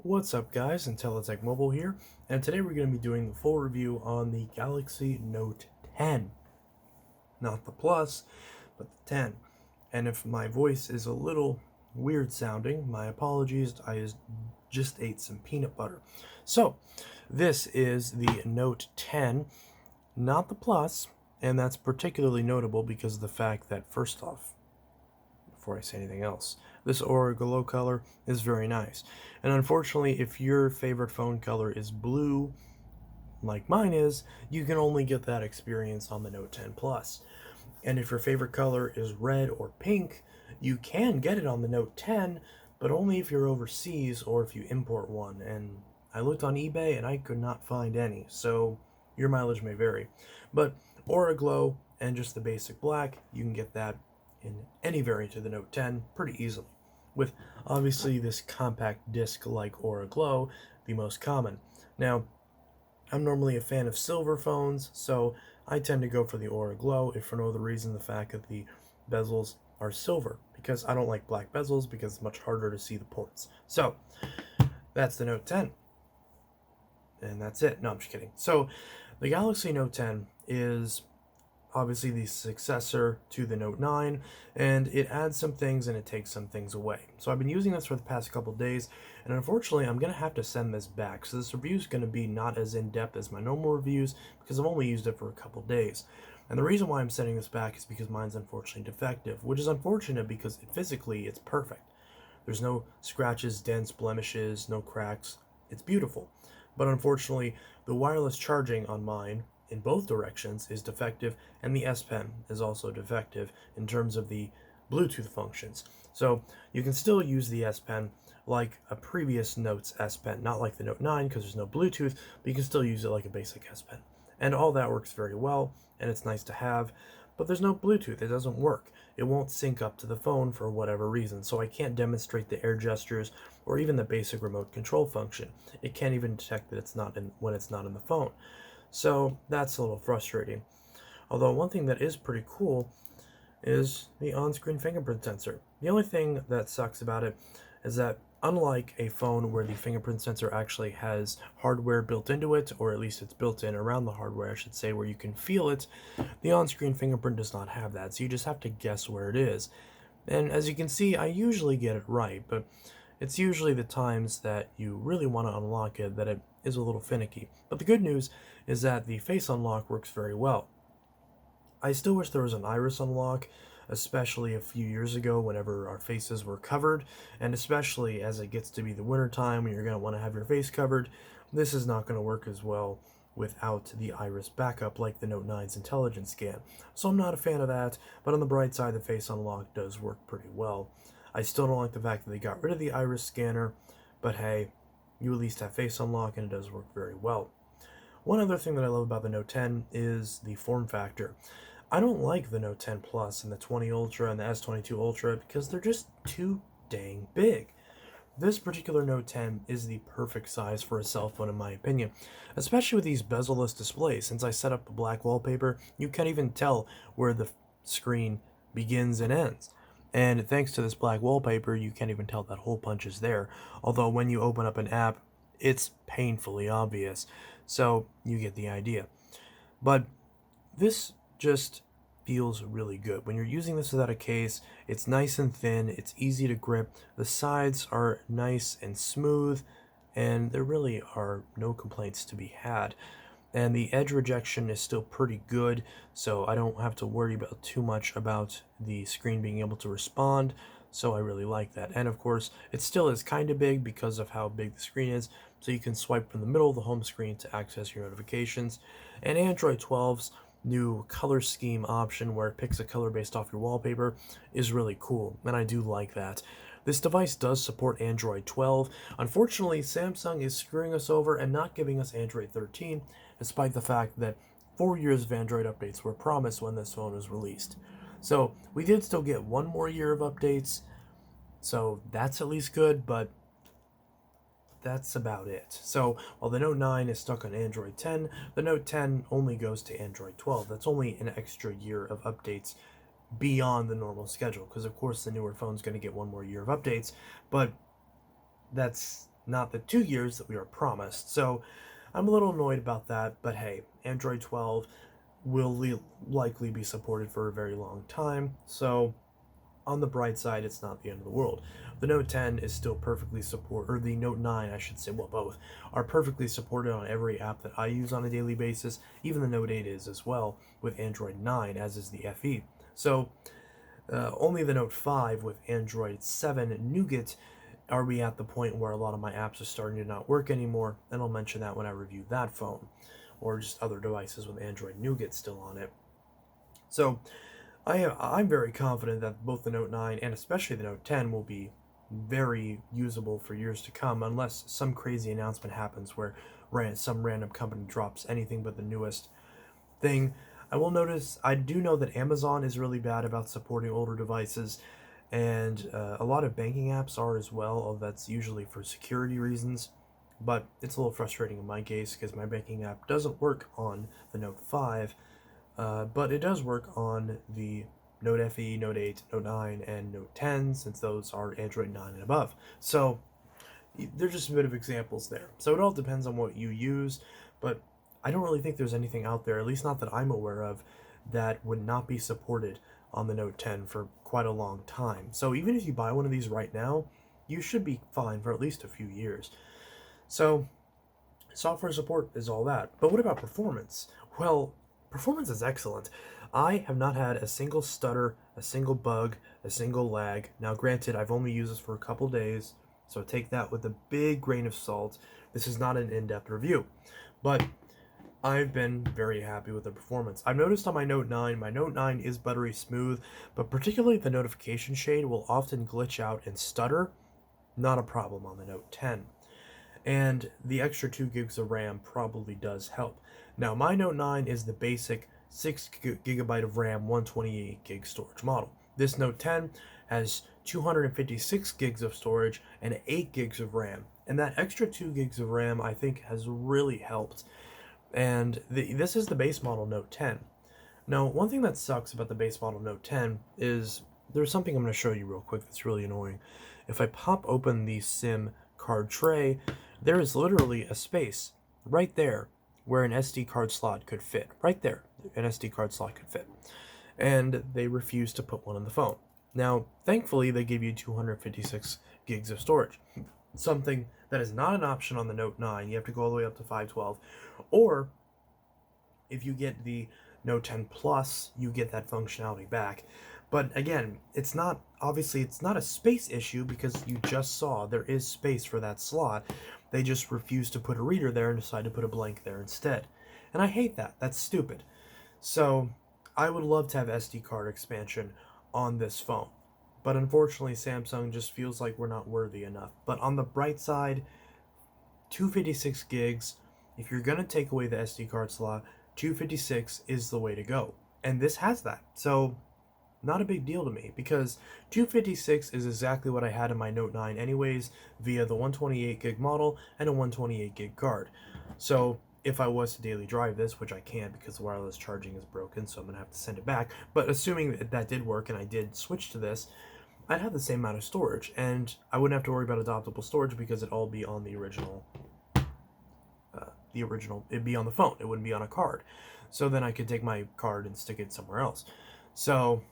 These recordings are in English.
What's up guys, Intellitech Mobile here, and today we're going to be doing the full review on the Galaxy Note 10. Not the Plus, but the 10. And if my voice is a little weird sounding, my apologies, I just ate some peanut butter. So, this is the Note 10, not the Plus, and that's particularly notable because of the fact that, first off, before I say anything else, this Aura Glow color is very nice. And unfortunately, if your favorite phone color is blue, like mine is, you can only get that experience on the Note 10 Plus. And if your favorite color is red or pink, you can get it on the Note 10, but only if you're overseas or if you import one. And I looked on eBay and I could not find any, so your mileage may vary. But Aura Glow and just the basic black, you can get that in any variant of the Note 10 pretty easily, with obviously this compact disc like Aura Glow the most common. Now, I'm normally a fan of silver phones, so I tend to go for the Aura Glow, if for no other reason the fact that the bezels are silver, because I don't like black bezels because it's much harder to see the ports. So, that's the Note 10. And that's it. No, I'm just kidding. So, the Galaxy Note 10 is obviously the successor to the Note 9, and it adds some things and it takes some things away. So I've been using this for the past couple days, and unfortunately I'm going to have to send this back. So this review is going to be not as in-depth as my normal reviews because I've only used it for a couple days. And the reason why I'm sending this back is because mine's unfortunately defective, which is unfortunate because physically it's perfect. There's no scratches, dents, blemishes, no cracks. It's beautiful. But unfortunately, the wireless charging on mine in both directions is defective, and the S Pen is also defective in terms of the Bluetooth functions. So you can still use the S Pen like a previous Note's S Pen, not like the Note 9 because there's no Bluetooth, but you can still use it like a basic S Pen. And all that works very well, and it's nice to have, but there's no Bluetooth. It doesn't work. It won't sync up to the phone for whatever reason, so I can't demonstrate the air gestures or even the basic remote control function. It can't even detect that it's not in when it's not in the phone. So that's a little frustrating. Although one thing that is pretty cool is the on-screen fingerprint sensor. The only thing that sucks about it is that unlike a phone where the fingerprint sensor actually has hardware built into it, or at least it's built in around the hardware, I should say, where you can feel it, the on-screen fingerprint does not have that, so you just have to guess where it is. And as you can see, I usually get it right, but it's usually the times that you really want to unlock it that it is a little finicky. But the good news is that the face unlock works very well. I still wish there was an iris unlock, especially a few years ago whenever our faces were covered, and especially as it gets to be the winter time and you're going to want to have your face covered. This is not going to work as well without the iris backup like the Note 9's intelligence scan. So I'm not a fan of that, but on the bright side, the face unlock does work pretty well. I still don't like the fact that they got rid of the iris scanner, but hey, you at least have face unlock and it does work very well. One other thing that I love about the Note 10 is the form factor. I don't like the Note 10 Plus and the 20 Ultra and the S22 Ultra because they're just too dang big. This particular Note 10 is the perfect size for a cell phone in my opinion, especially with these bezel-less displays. Since I set up the black wallpaper, you can't even tell where the screen begins and ends. And thanks to this black wallpaper, you can't even tell that hole punch is there. Although when you open up an app, it's painfully obvious. So you get the idea. But this just feels really good. When you're using this without a case, it's nice and thin, it's easy to grip, the sides are nice and smooth, and there really are no complaints to be had. And the edge rejection is still pretty good, so I don't have to worry about too much about the screen being able to respond, so I really like that. And of course, it still is kind of big because of how big the screen is, so you can swipe from the middle of the home screen to access your notifications. And Android 12's new color scheme option where it picks a color based off your wallpaper is really cool, and I do like that. This device does support Android 12. Unfortunately, Samsung is screwing us over and not giving us Android 13, despite the fact that 4 years of Android updates were promised when this phone was released. So we did still get 1 more year of updates, so that's at least good, but that's about it. So while the Note 9 is stuck on Android 10, the Note 10 only goes to Android 12. That's only an extra year of updates beyond the normal schedule, because of course the newer phone's going to get 1 more year of updates, but that's not the 2 years that we are promised. So I'm a little annoyed about that, but hey, Android 12 will likely be supported for a very long time, so on the bright side, it's not the end of the world. The Note 10 is still perfectly supported, or the Note 9, I should say, well, both, are perfectly supported on every app that I use on a daily basis. Even the Note 8 is as well, with Android 9, as is the FE. So, only the Note 5 with Android 7 Nougat are we at the point where a lot of my apps are starting to not work anymore, and I'll mention that when I review that phone, or just other devices with Android Nougat still on it. So, I'm very confident that both the Note 9 and especially the Note 10 will be very usable for years to come, unless some crazy announcement happens where some random company drops anything but the newest thing. I do know that Amazon is really bad about supporting older devices, and a lot of banking apps are as well, although that's usually for security reasons. But it's a little frustrating in my case because my banking app doesn't work on the Note 5, but it does work on the Note FE, Note 8, Note 9, and Note 10, since those are Android 9 and above. So they're just a bit of examples there. So it all depends on what you use, but I don't really think there's anything out there, at least not that I'm aware of, that would not be supported on the Note 10 for quite a long time. So even if you buy one of these right now, you should be fine for at least a few years. So software support is all that. But what about performance? Well, performance is excellent. I have not had a single stutter, a single bug, a single lag. Now, granted, I've only used this for a couple days, so take that with a big grain of salt. This is not an in-depth review, but I've been very happy with the performance. I've noticed on my Note 9 is buttery smooth, but particularly the notification shade will often glitch out and stutter. Not a problem on the Note 10. And the extra 2 gigs of RAM probably does help. Now, my Note 9 is the basic 6 gigabyte of RAM, 128 gig storage model. This Note 10 has 256 gigs of storage and 8 gigs of RAM. And that extra 2 gigs of RAM, I think, has really helped. And this is the base model Note 10. Now, one thing that sucks about the base model Note 10 is there's something I'm going to show you real quick that's really annoying. If I pop open the SIM card tray, there is literally a space right there where an SD card slot could fit. Right there, an SD card slot could fit. And they refuse to put one in the phone. Now, thankfully, they give you 256 gigs of storage. Something that is not an option on the Note 9. You have to go all the way up to 512. Or, if you get the Note 10 Plus, you get that functionality back. But again, it's not a space issue because you just saw there is space for that slot. They just refuse to put a reader there and decide to put a blank there instead. And I hate that. That's stupid. So I would love to have SD card expansion on this phone. But unfortunately, Samsung just feels like we're not worthy enough. But on the bright side, 256 gigs, if you're going to take away the SD card slot, 256 is the way to go. And this has that. So not a big deal to me because 256 is exactly what I had in my Note 9 anyways via the 128 gig model and a 128 gig card. So if I was to daily drive this, which I can't because the wireless charging is broken, so I'm going to have to send it back, but assuming that did work and I did switch to this, I'd have the same amount of storage and I wouldn't have to worry about adoptable storage because it'd all be on the original, it'd be on the phone, it wouldn't be on a card. So then I could take my card and stick it somewhere else. So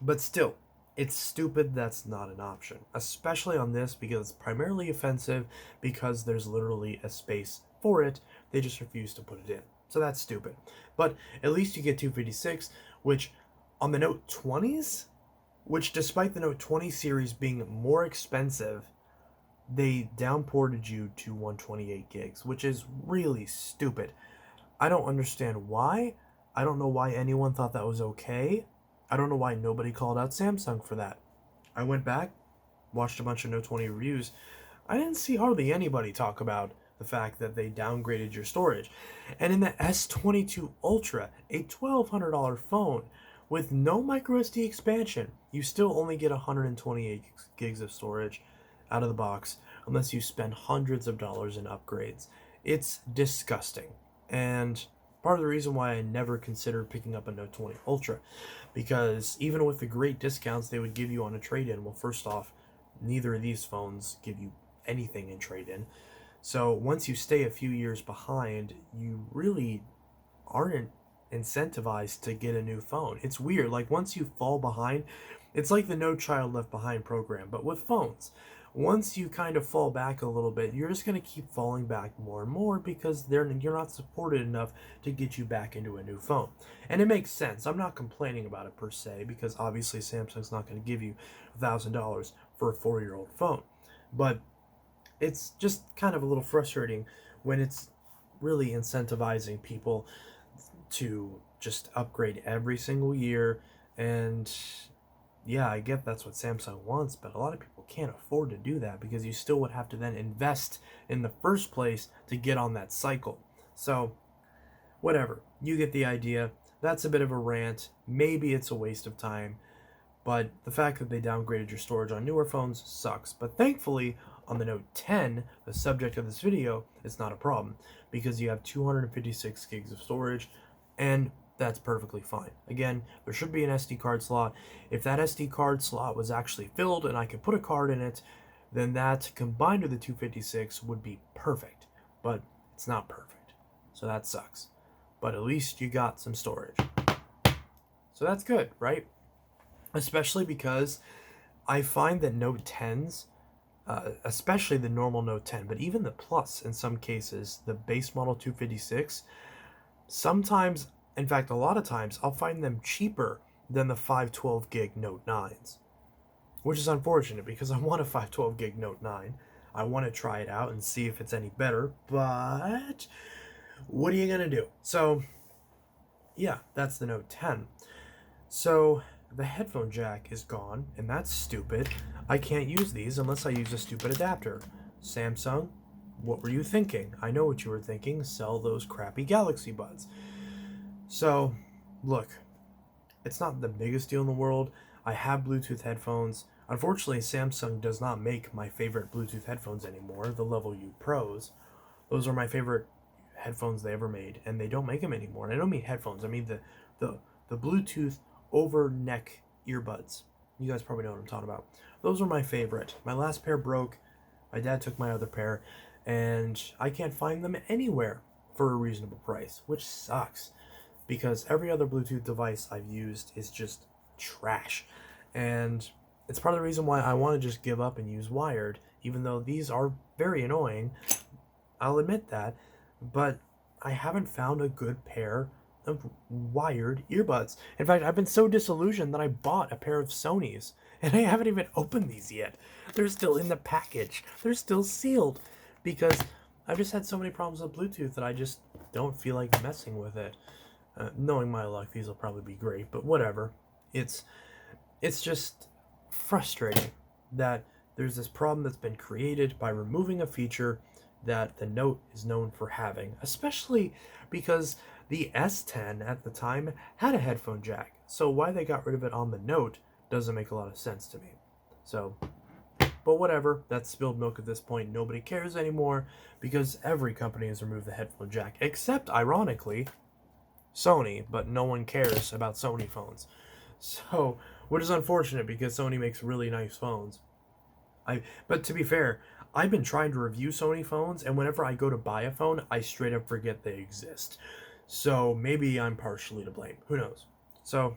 but still, it's stupid that's not an option, especially on this because it's primarily offensive because there's literally a space for it. They just refuse to put it in. So that's stupid. But at least you get 256, which on the Note 20s, which despite the Note 20 series being more expensive, they downported you to 128 gigs, which is really stupid. I don't understand why. I don't know why anyone thought that was okay. I don't know why nobody called out Samsung for that. I went back, watched a bunch of Note 20 reviews. I didn't see hardly anybody talk about the fact that they downgraded your storage. And in the S22 Ultra, a $1,200 phone with no microSD expansion, you still only get 128 gigs of storage out of the box unless you spend hundreds of dollars in upgrades. It's disgusting. And part of the reason why I never considered picking up a Note 20 Ultra, because even with the great discounts they would give you on a trade-in, well, first off, neither of these phones give you anything in trade-in. So once you stay a few years behind, you really aren't incentivized to get a new phone. It's weird. Like once you fall behind, it's like the No Child Left Behind program, but with phones. Once you kind of fall back a little bit, you're just going to keep falling back more and more because you're not supported enough to get you back into a new phone. And it makes sense. I'm not complaining about it per se because obviously Samsung's not going to give you $1,000 for a 4-year-old phone. But it's just kind of a little frustrating when it's really incentivizing people to just upgrade every single year. And yeah, I get that's what Samsung wants, but a lot of people can't afford to do that because you still would have to then invest in the first place to get on that cycle. So whatever, you get the idea. That's a bit of a rant. Maybe it's a waste of time, but the fact that they downgraded your storage on newer phones sucks. But thankfully, on the Note 10, the subject of this video, it's not a problem because you have 256 gigs of storage, and that's perfectly fine. Again, there should be an SD card slot. If that SD card slot was actually filled and I could put a card in it, then that combined with the 256 would be perfect. But it's not perfect, so that sucks. But at least you got some storage. So that's good, right? Especially because I find that Note 10s, especially the normal Note 10, but even the Plus in some cases, the base model 256, sometimes, in fact, a lot of times, I'll find them cheaper than the 512 gig Note 9s, which is unfortunate because I want a 512 gig Note 9. I want to try it out and see if it's any better, but what are you going to do? So, yeah, that's the Note 10. So, the headphone jack is gone, and that's stupid. I can't use these unless I use a stupid adapter. Samsung, what were you thinking? I know what you were thinking. Sell those crappy Galaxy Buds. So, look, it's not the biggest deal in the world. I have Bluetooth headphones. Unfortunately, Samsung does not make my favorite Bluetooth headphones anymore, the Level U Pros. Those are my favorite headphones they ever made, and they don't make them anymore. And I don't mean headphones. I mean the Bluetooth over neck earbuds. You guys probably know what I'm talking about. Those are my favorite. My last pair broke. My dad took my other pair, and I can't find them anywhere for a reasonable price, which sucks because every other Bluetooth device I've used is just trash. And it's part of the reason why I want to just give up and use wired, even though these are very annoying. I'll admit that, but I haven't found a good pair of wired earbuds. In fact, I've been so disillusioned that I bought a pair of Sony's, and I haven't even opened these yet. They're still in the package. They're still sealed because I've just had so many problems with Bluetooth that I just don't feel like messing with it. Knowing my luck, these will probably be great, but whatever. It's just frustrating that there's this problem that's been created by removing a feature that the Note is known for having, especially because the S10 at the time had a headphone jack. So why they got rid of it on the Note doesn't make a lot of sense to me. So, but whatever, that's spilled milk at this point. Nobody cares anymore because every company has removed the headphone jack, except, ironically, Sony, but no one cares about Sony phones. So, which is unfortunate because Sony makes really nice phones. But to be fair, I've been trying to review Sony phones, and whenever I go to buy a phone, I straight up forget they exist. So maybe I'm partially to blame. Who knows? So,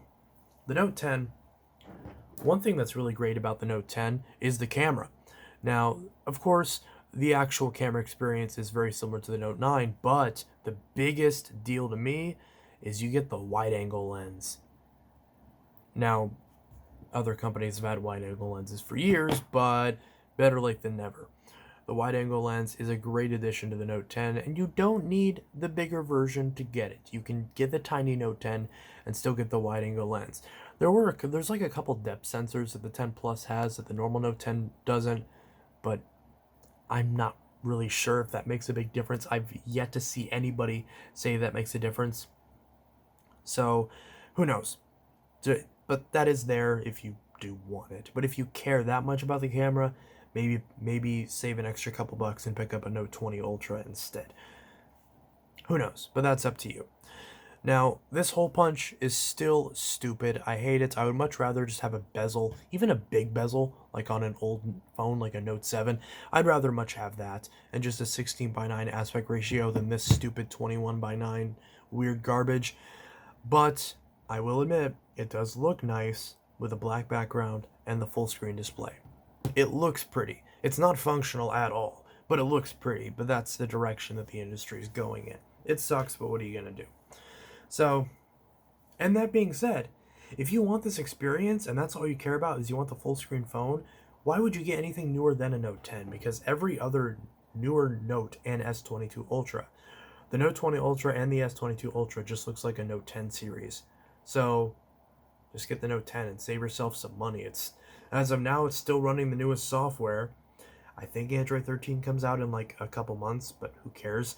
the Note 10, one thing that's really great about the Note 10 is the camera. Now, of course, the actual camera experience is very similar to the Note 9, but the biggest deal to me is you get the wide-angle lens. Now, other companies have had wide-angle lenses for years, but better late than never. The wide-angle lens is a great addition to the Note 10, and you don't need the bigger version to get it. You can get the tiny Note 10 and still get the wide-angle lens. There's like a couple depth sensors that the 10 Plus has that the normal Note 10 doesn't, but I'm not really sure if that makes a big difference. I've yet to see anybody say that makes a difference. So, who knows? But that is there if you do want it. But if you care that much about the camera, maybe save an extra couple bucks and pick up a Note 20 Ultra instead. Who knows? But that's up to you. Now, this hole punch is still stupid. I hate it. I would much rather just have a bezel, even a big bezel, like on an old phone, like a Note 7. I'd rather much have that, and just a 16:9 aspect ratio than this stupid 21:9 weird garbage. But I will admit, it does look nice with a black background and the full screen display. It looks pretty. It's not functional at all, but it looks pretty. But that's the direction that the industry is going in. It sucks, but what are you going to do? So, and that being said, if you want this experience and that's all you care about is you want the full screen phone, why would you get anything newer than a Note 10? Because every other newer Note and S22 Ultra, the Note 20 Ultra and the S22 Ultra just looks like a Note 10 series. So, just get the Note 10 and save yourself some money. It's as of now, it's still running the newest software. I think Android 13 comes out in like a couple months, but who cares?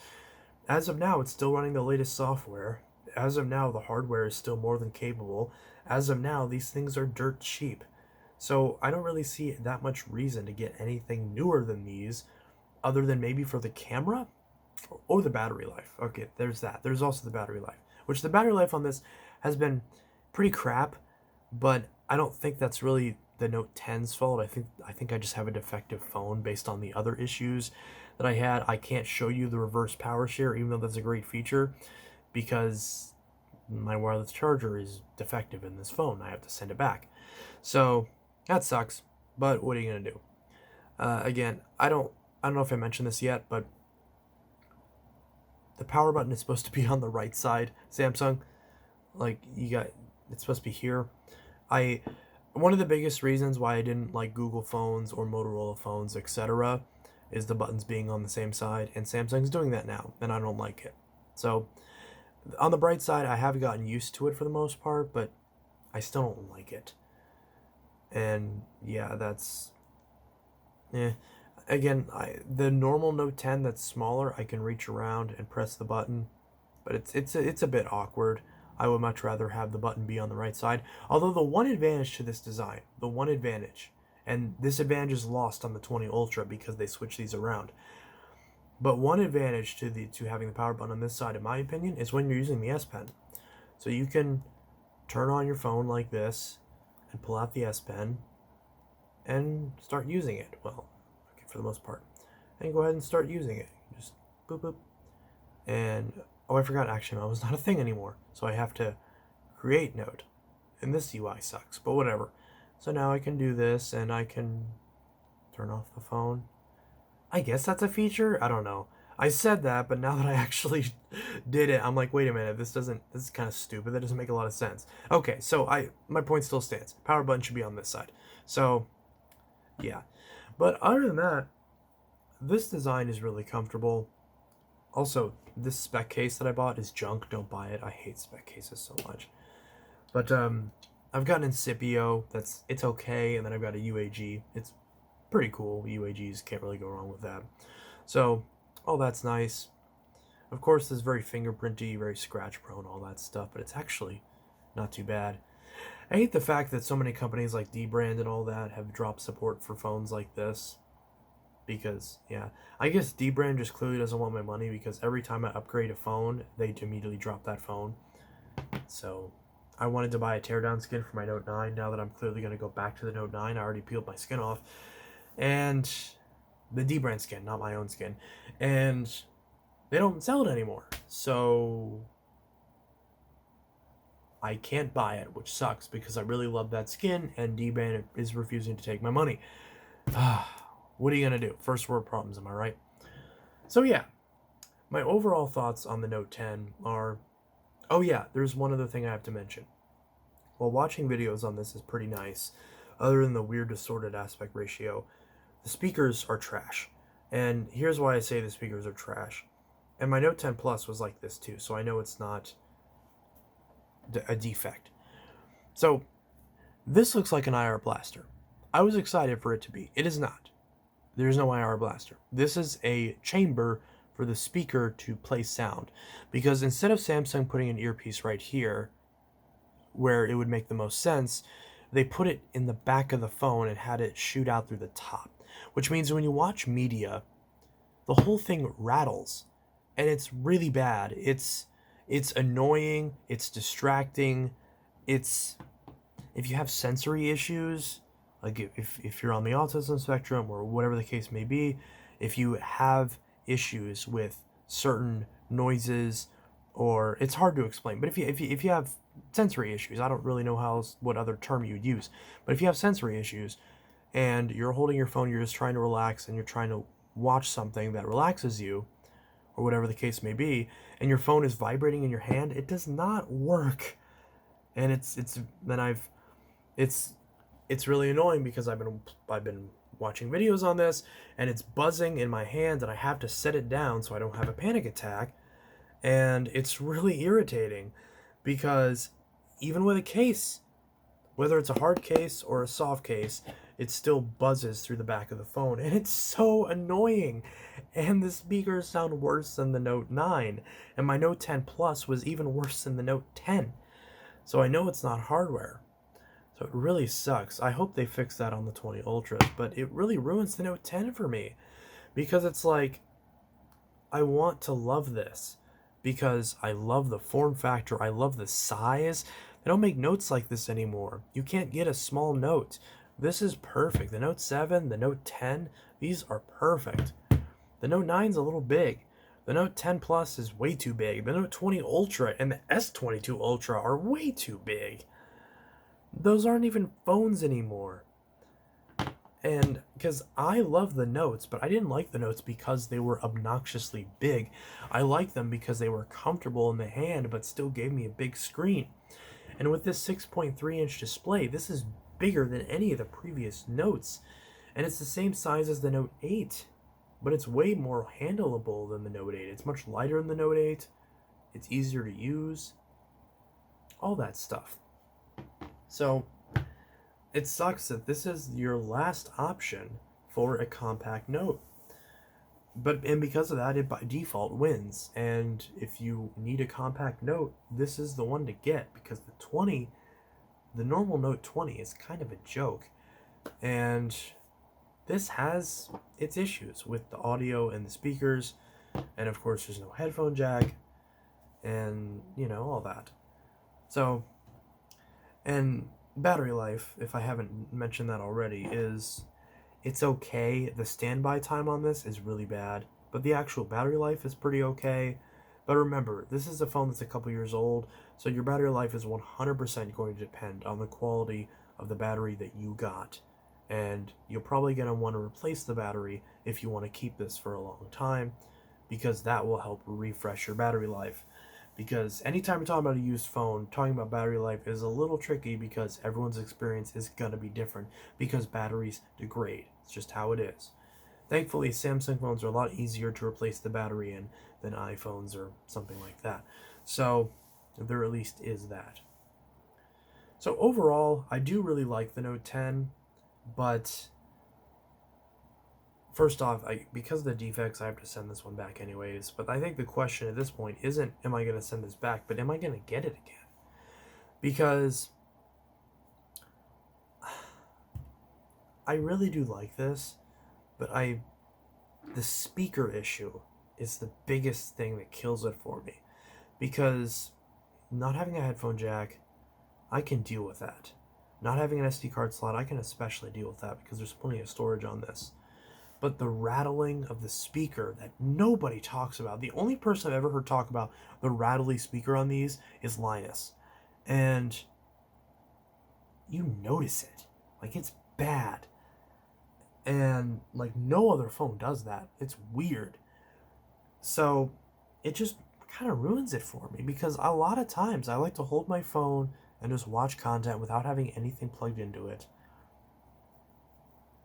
As of now, it's still running the latest software. As of now, the hardware is still more than capable. As of now, these things are dirt cheap. So I don't really see that much reason to get anything newer than these, other than maybe for the camera or the battery life. Okay, there's that. There's also the battery life, which the battery life on this has been pretty crap, but I don't think that's really the Note 10's fault. I think I just have a defective phone based on the other issues that I had. I can't show you the reverse power share, even though that's a great feature, because my wireless charger is defective in this phone. I have to send it back. So that sucks, but what are you gonna do? Again, I don't know if I mentioned this yet, but the power button is supposed to be on the right side. Samsung, like it's supposed to be here. One of the biggest reasons why I didn't like Google phones or Motorola phones, etc., is the buttons being on the same side, and Samsung's doing that now, and I don't like it. So on the bright side, I have gotten used to it for the most part, but I still don't like it. And yeah, that's again, the normal Note 10 that's smaller, I can reach around and press the button, but it's a bit awkward. I would much rather have the button be on the right side. Although the one advantage to this design, and this advantage is lost on the 20 Ultra because they switch these around. But one advantage to having the power button on this side, in my opinion, is when you're using the S Pen. So you can turn on your phone like this and pull out the S Pen and start using it. Well, okay, for the most part. And go ahead and start using it. Just boop boop. And oh, I forgot Action Mode was not a thing anymore. So I have to create Note. And this UI sucks, but whatever. So now I can do this and I can turn off the phone. I guess that's a feature? I don't know. I said that, but now that I actually did it, I'm like, wait a minute, this is kind of stupid. That doesn't make a lot of sense. Okay, so my point still stands. Power button should be on this side. So, yeah. But other than that, this design is really comfortable. Also, this spec case that I bought is junk. Don't buy it. I hate spec cases so much. But I've got an Incipio. It's okay, and then I've got a UAG. It's pretty cool. UAGs, can't really go wrong with that. So, all that's nice. Of course, it's very fingerprinty, very scratch prone, all that stuff, but it's actually not too bad. I hate the fact that so many companies like Dbrand and all that have dropped support for phones like this. Because, yeah, I guess Dbrand just clearly doesn't want my money, because every time I upgrade a phone, they immediately drop that phone. So, I wanted to buy a teardown skin for my Note 9. Now that I'm clearly going to go back to the Note 9, I already peeled my skin off. And the Dbrand skin, not my own skin. And they don't sell it anymore. So I can't buy it, which sucks because I really love that skin, and Dbrand is refusing to take my money. What are you going to do? First world problems, am I right? So yeah, my overall thoughts on the Note 10 are... Oh yeah, there's one other thing I have to mention. While watching videos on this is pretty nice, other than the weird distorted aspect ratio, the speakers are trash. And here's why I say the speakers are trash. And my Note 10 Plus was like this too, so I know it's not a defect. So, this looks like an IR blaster. I was excited for it to be. It is not. There's no IR blaster. This is a chamber for the speaker to play sound. Because instead of Samsung putting an earpiece right here, where it would make the most sense, they put it in the back of the phone and had it shoot out through the top. Which means when you watch media, the whole thing rattles. And it's really bad. It's It's annoying, it's distracting, it's, if you have sensory issues, like if you're on the autism spectrum or whatever the case may be, if you have issues with certain noises, or it's hard to explain, but if you have sensory issues, I don't really know what other term you'd use, but if you have sensory issues and you're holding your phone, you're just trying to relax and you're trying to watch something that relaxes you, or whatever the case may be, and your phone is vibrating in your hand, it does not work. And it's it's really annoying because I've been watching videos on this and it's buzzing in my hand and I have to set it down so I don't have a panic attack, and it's really irritating because even with a case, whether it's a hard case or a soft case, it still buzzes through the back of the phone, and it's so annoying. And the speakers sound worse than the Note 9, and my Note 10 Plus was even worse than the Note 10. So I know it's not hardware. So it really sucks. I hope they fix that on the 20 Ultras, but it really ruins the Note 10 for me because it's like, I want to love this because I love the form factor, I love the size. They don't make notes like this anymore. You can't get a small note. This is perfect. The Note 7, the Note 10, these are perfect. The Note 9's a little big. The Note 10 Plus is way too big. The Note 20 Ultra and the S22 Ultra are way too big. Those aren't even phones anymore. And because I love the Notes, but I didn't like the Notes because they were obnoxiously big. I liked them because they were comfortable in the hand, but still gave me a big screen. And with this 6.3-inch display, this is bigger than any of the previous Notes. And it's the same size as the Note 8, but it's way more handleable than the Note 8. It's much lighter than the Note 8. It's easier to use. All that stuff. So it sucks that this is your last option for a compact Note. And because of that, it by default wins. And if you need a compact Note, this is the one to get, because the normal Note 20 is kind of a joke. And this has its issues with the audio and the speakers. And of course, there's no headphone jack. And, all that. So, and battery life, if I haven't mentioned that already, it's okay. The standby time on this is really bad, but the actual battery life is pretty okay. But remember, this is a phone that's a couple years old, so your battery life is 100% going to depend on the quality of the battery that you got. And you're probably going to want to replace the battery if you want to keep this for a long time, because that will help refresh your battery life. Because anytime you're talking about a used phone, talking about battery life is a little tricky because everyone's experience is going to be different because batteries degrade. It's just how it is. Thankfully, Samsung phones are a lot easier to replace the battery in than iPhones or something like that. So there at least is that. So overall, I do really like the Note 10, but first off, because of the defects, I have to send this one back anyways. But I think the question at this point isn't, am I going to send this back, but am I going to get it again? Because I really do like this, but the speaker issue is the biggest thing that kills it for me. Because not having a headphone jack, I can deal with that. Not having an SD card slot, I can especially deal with that because there's plenty of storage on this. But the rattling of the speaker that nobody talks about, the only person I've ever heard talk about the rattly speaker on these is Linus. And you notice it. Like, it's bad. And, like, no other phone does that. It's weird. So, it just kind of ruins it for me because a lot of times I like to hold my phone and just watch content without having anything plugged into it.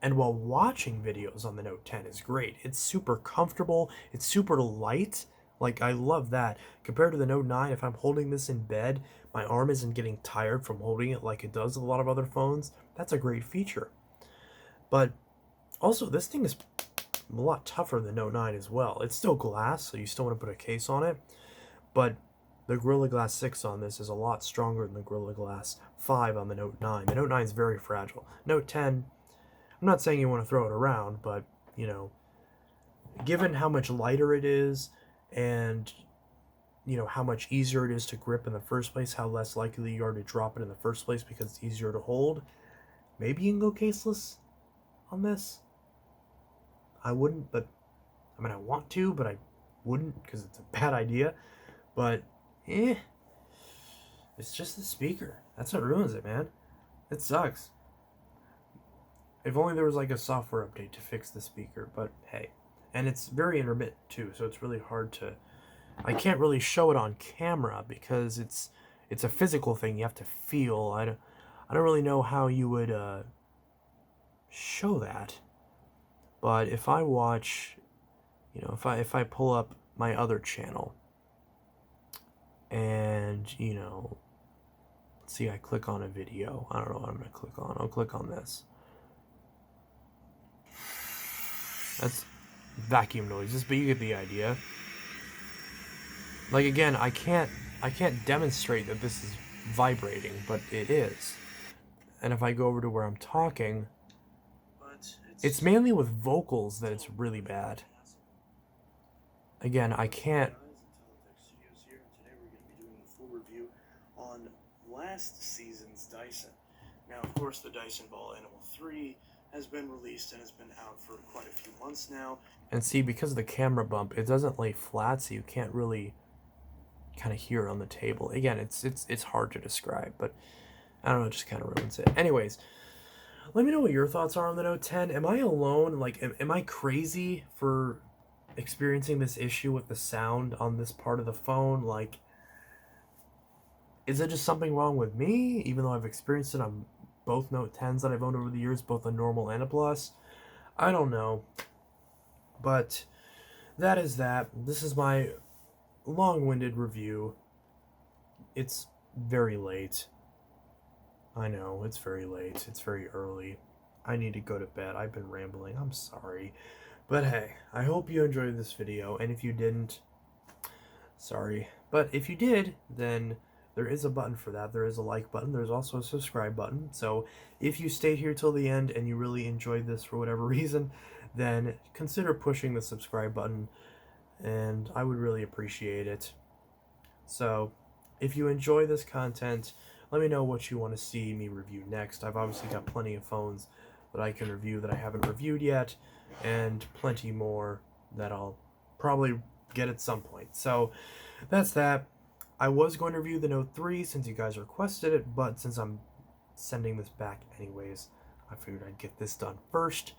And while watching videos on the Note 10 is great, it's super comfortable, it's super light. Like, I love that. Compared to the Note 9, if I'm holding this in bed, my arm isn't getting tired from holding it like it does a lot of other phones. That's a great feature. But also, this thing is a lot tougher than Note 9 as well. It's still glass, so you still want to put a case on it. But the Gorilla Glass 6 on this is a lot stronger than the Gorilla Glass 5 on the Note 9. The Note 9 is very fragile. Note 10, I'm not saying you want to throw it around, but, given how much lighter it is and how much easier it is to grip in the first place, how less likely you are to drop it in the first place because it's easier to hold. Maybe you can go caseless on this. I wouldn't, but I mean, I want to, but I wouldn't because it's a bad idea. But, it's just the speaker. That's what ruins it, man. It sucks. If only there was like a software update to fix the speaker, but hey. And it's very intermittent too, so it's really hard to... I can't really show it on camera because it's a physical thing you have to feel. I don't really know how you would show that. But if I watch, if I pull up my other channel and, let's see, I click on a video. I don't know what I'm going to click on. I'll click on this. That's vacuum noises, but you get the idea. Like, again, I can't demonstrate that this is vibrating, but it is. And if I go over to where I'm talking, it's mainly with vocals that it's really bad. Again, I can't... Today we're going to be doing a full review on last season's Dyson. Now, of course, the Dyson Ball Animal 3 has been released and has been out for quite a few months now. And see, because of the camera bump, it doesn't lay flat, so you can't really kind of hear it on the table. Again, it's hard to describe, but I don't know, it just kind of ruins it. Anyways, let me know what your thoughts are on the Note 10. Am I alone? Like, am I crazy for experiencing this issue with the sound on this part of the phone? Like, is it just something wrong with me, even though I've experienced it on both Note 10s that I've owned over the years, both a normal and a plus? I don't know. But that is that. This is my long-winded review. It's very late. I know, it's very late. It's very early. I need to go to bed. I've been rambling. I'm sorry. But hey, I hope you enjoyed this video, and if you didn't, sorry. But if you did, then there is a button for that. There is a like button. There's also a subscribe button. So if you stayed here till the end and you really enjoyed this for whatever reason, then consider pushing the subscribe button, and I would really appreciate it. So if you enjoy this content, let me know what you want to see me review next. I've obviously got plenty of phones that I can review that I haven't reviewed yet, and plenty more that I'll probably get at some point. So that's that. I was going to review the Note 3 since you guys requested it, but since I'm sending this back anyways, I figured I'd get this done first.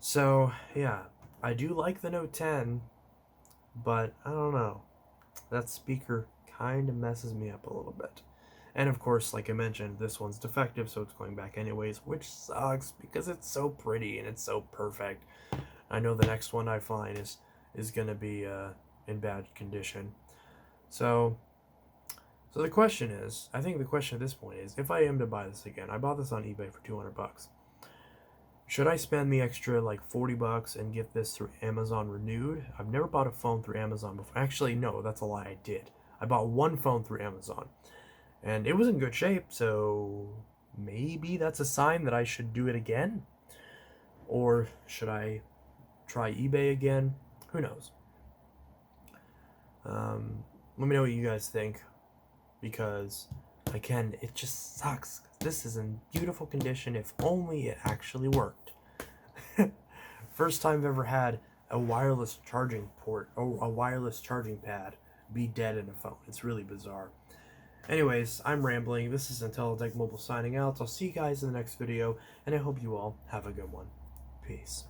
So yeah, I do like the Note 10, but I don't know. That speaker kind of messes me up a little bit. And of course, like I mentioned, this one's defective, so it's going back anyways, which sucks because it's so pretty and it's so perfect. I know the next one I find is going to be in bad condition. So the question is, I think the question at this point is, if I am to buy this again, I bought this on eBay for $200. Should I spend the extra like $40 and get this through Amazon renewed? I've never bought a phone through Amazon before. Actually, no, that's a lie. I did. I bought one phone through Amazon, and it was in good shape, so maybe that's a sign that I should do it again. Or should I try eBay again? Who knows? Let me know what you guys think, because again, it just sucks. This is in beautiful condition. If only it actually worked. First time I've ever had a wireless charging port or a wireless charging pad be dead in a phone. It's really bizarre. Anyways, I'm rambling. This is Intellitech Mobile signing out. I'll see you guys in the next video, and I hope you all have a good one. Peace.